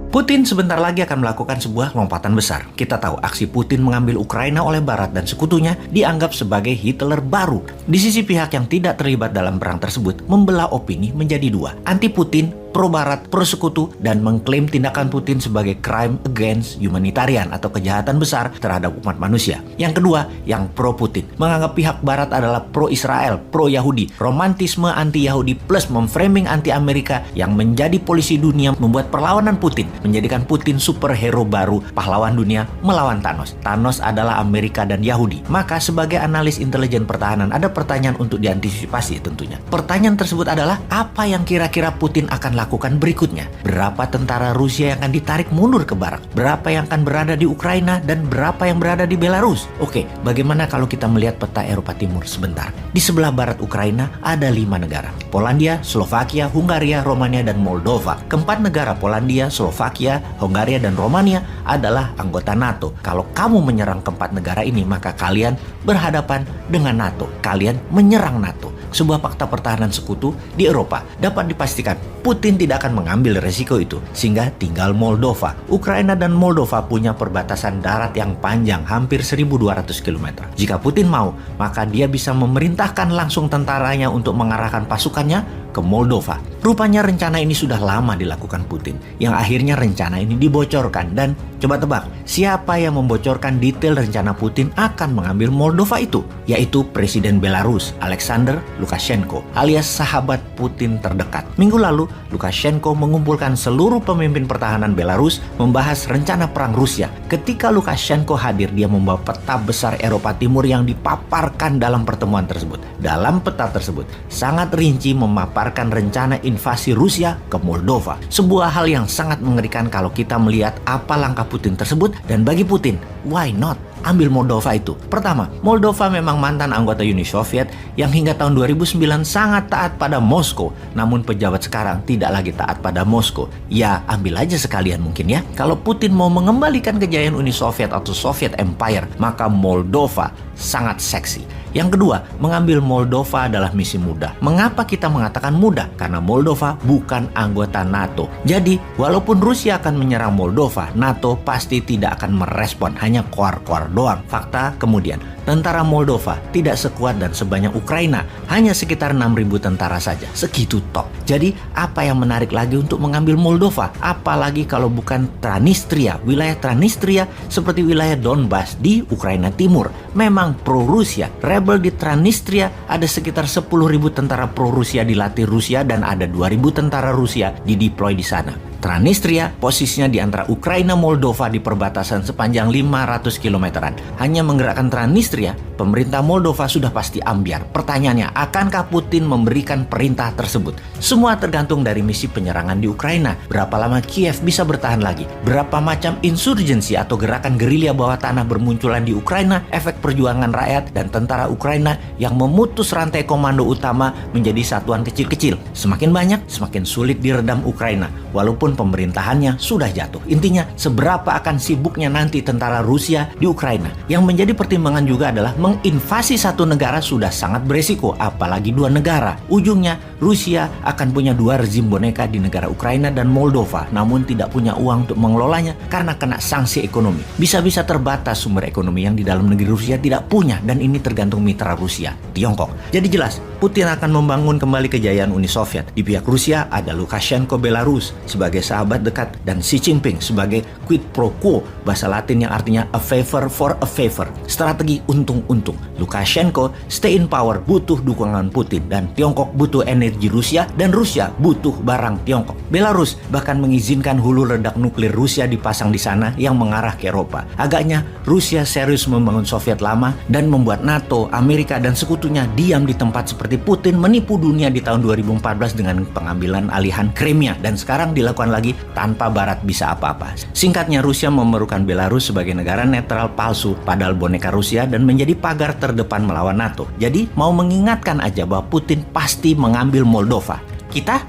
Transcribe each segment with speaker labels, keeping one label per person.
Speaker 1: Putin sebentar lagi akan melakukan sebuah lompatan besar. Kita tahu aksi Putin mengambil Ukraina oleh Barat dan sekutunya dianggap sebagai Hitler baru. Di sisi pihak yang tidak terlibat dalam perang tersebut membelah opini menjadi dua. Anti Putin, pro Barat, pro sekutu, dan mengklaim tindakan Putin sebagai crime against humanitarian atau kejahatan besar terhadap umat manusia. Yang kedua, yang pro Putin, menganggap pihak Barat adalah pro Israel, pro Yahudi, romantisme anti Yahudi plus memframing anti Amerika yang menjadi polisi dunia membuat perlawanan Putin, menjadikan Putin superhero baru, pahlawan dunia melawan Thanos. Thanos adalah Amerika dan Yahudi. Maka sebagai analis intelijen pertahanan ada pertanyaan untuk diantisipasi tentunya. Pertanyaan tersebut adalah apa yang kira-kira Putin akan lakukan berikutnya? Berapa tentara Rusia yang akan ditarik mundur ke barat? Berapa yang akan berada di Ukraina dan berapa yang berada di Belarus? Oke, bagaimana kalau kita melihat peta Eropa Timur sebentar? Di sebelah barat Ukraina ada 5 negara. Polandia, Slovakia, Hungaria, Romania, dan Moldova. Keempat negara Polandia, Slovakia, Hungaria, dan Romania adalah anggota NATO. Kalau kamu menyerang keempat negara ini, maka kalian berhadapan dengan NATO. Kalian menyerang NATO. Sebuah fakta pertahanan sekutu di Eropa. Dapat dipastikan Putin tidak akan mengambil resiko itu, sehingga tinggal Moldova. Ukraina dan Moldova punya perbatasan darat yang panjang, hampir 1.200 km. Jika Putin mau, maka dia bisa memerintahkan langsung tentaranya untuk mengarahkan pasukannya ke Moldova. Rupanya rencana ini sudah lama dilakukan Putin, yang akhirnya rencana ini dibocorkan. Dan coba tebak, siapa yang membocorkan detail rencana Putin akan mengambil Moldova itu? Yaitu Presiden Belarus, Alexander Lukashenko, alias sahabat Putin terdekat. Minggu lalu, Lukashenko mengumpulkan seluruh pemimpin pertahanan Belarus membahas rencana perang Rusia. Ketika Lukashenko hadir, dia membawa peta besar Eropa Timur yang dipaparkan dalam pertemuan tersebut. Dalam peta tersebut, sangat rinci memaparkan rencana invasi Rusia ke Moldova. Sebuah hal yang sangat mengerikan kalau kita melihat apa langkah Putin tersebut. Dan bagi Putin, why not? Ambil Moldova itu. Pertama, Moldova memang mantan anggota Uni Soviet yang hingga tahun 2009 sangat taat pada Moskow. Namun pejabat sekarang tidak lagi taat pada Moskow. Ya, ambil aja sekalian mungkin ya. Kalau Putin mau mengembalikan kejayaan Uni Soviet atau Soviet Empire, maka Moldova sangat seksi. Yang kedua, mengambil Moldova adalah misi mudah. Mengapa kita mengatakan mudah? Karena Moldova bukan anggota NATO. Jadi, walaupun Rusia akan menyerang Moldova, NATO pasti tidak akan merespon, hanya koar-koar doang. Fakta kemudian, tentara Moldova tidak sekuat dan sebanyak Ukraina, hanya sekitar 6.000 tentara saja. Segitu top. Jadi, apa yang menarik lagi untuk mengambil Moldova? Apalagi kalau bukan Transnistria, wilayah Transnistria seperti wilayah Donbas di Ukraina Timur. Memang pro-Rusia. Rebel di Transnistria ada sekitar 10.000 tentara pro-Rusia dilatih Rusia dan ada 2.000 tentara Rusia dideploy di sana. Transnistria posisinya di antara Ukraina Moldova di perbatasan sepanjang 500 kilometeran. Hanya menggerakkan Transnistria, pemerintah Moldova sudah pasti ambyar. Pertanyaannya, akankah Putin memberikan perintah tersebut? Semua tergantung dari misi penyerangan di Ukraina. Berapa lama Kiev bisa bertahan lagi? Berapa macam insurgensi atau gerakan gerilya bawah tanah bermunculan di Ukraina? Efek perjuangan rakyat dan tentara Ukraina yang memutus rantai komando utama menjadi satuan kecil-kecil. Semakin banyak, semakin sulit diredam Ukraina. Walaupun pemerintahannya sudah jatuh. Intinya, seberapa akan sibuknya nanti tentara Rusia di Ukraina. Yang menjadi pertimbangan juga adalah menginvasi satu negara sudah sangat beresiko, apalagi 2 negara. Ujungnya, Rusia akan punya 2 rezim boneka di negara Ukraina dan Moldova, namun tidak punya uang untuk mengelolanya karena kena sanksi ekonomi. Bisa-bisa terbatas sumber ekonomi yang di dalam negeri Rusia tidak punya, dan ini tergantung mitra Rusia, Tiongkok. Jadi jelas, Putin akan membangun kembali kejayaan Uni Soviet. Di pihak Rusia ada Lukashenko Belarus sebagai sahabat dekat dan Xi Jinping sebagai quid pro quo, bahasa Latin yang artinya a favor for a favor, strategi untung-untung. Lukashenko stay in power butuh dukungan Putin, dan Tiongkok butuh energi Rusia, dan Rusia butuh barang Tiongkok. Belarus bahkan mengizinkan hulu ledak nuklir Rusia dipasang di sana yang mengarah ke Eropa. Agaknya Rusia serius membangun Soviet lama dan membuat NATO, Amerika, dan sekutunya diam di tempat seperti Putin menipu dunia di tahun 2014 dengan pengambilan alihan Crimea, dan sekarang dilakukan lagi tanpa Barat bisa apa-apa. Singkatnya, Rusia memerlukan Belarus sebagai negara netral palsu padahal boneka Rusia dan menjadi pagar terdepan melawan NATO. Jadi mau mengingatkan aja bahwa Putin pasti mengambil Moldova. Kita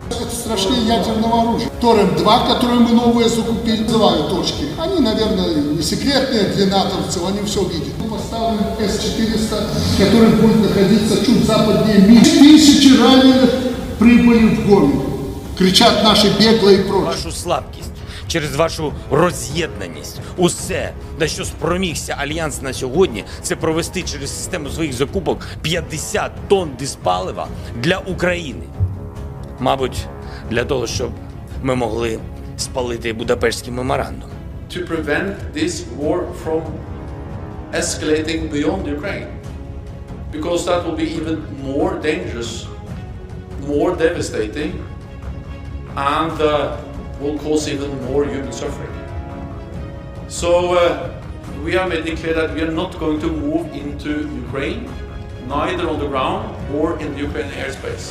Speaker 2: Это страшнее ядерного оружия. Торрент-2, которые мы новые закупили, называют точки. Они, наверное, не секретные для натовцев, они все видят. Мы поставим С-400, который будет находиться чуть западнее Минска. 1000 раненых прибыли в Гомель. кричат наши беглые и прочее.
Speaker 3: Вашу слабкість, через вашу роз'єднаність. Усе, на що спромігся Альянс на сьогодні, це провести через систему своїх закупок 50 тонн диспалива для України. Мабуть, для того, щоб ми могли спалити Будапештський меморандум.
Speaker 4: To prevent this war from escalating beyond Ukraine. Because that will be even more dangerous, more devastating, and will cause even more human suffering. So we have made it clear that we are not going to move into Ukraine, neither on the ground or in the Ukrainian airspace.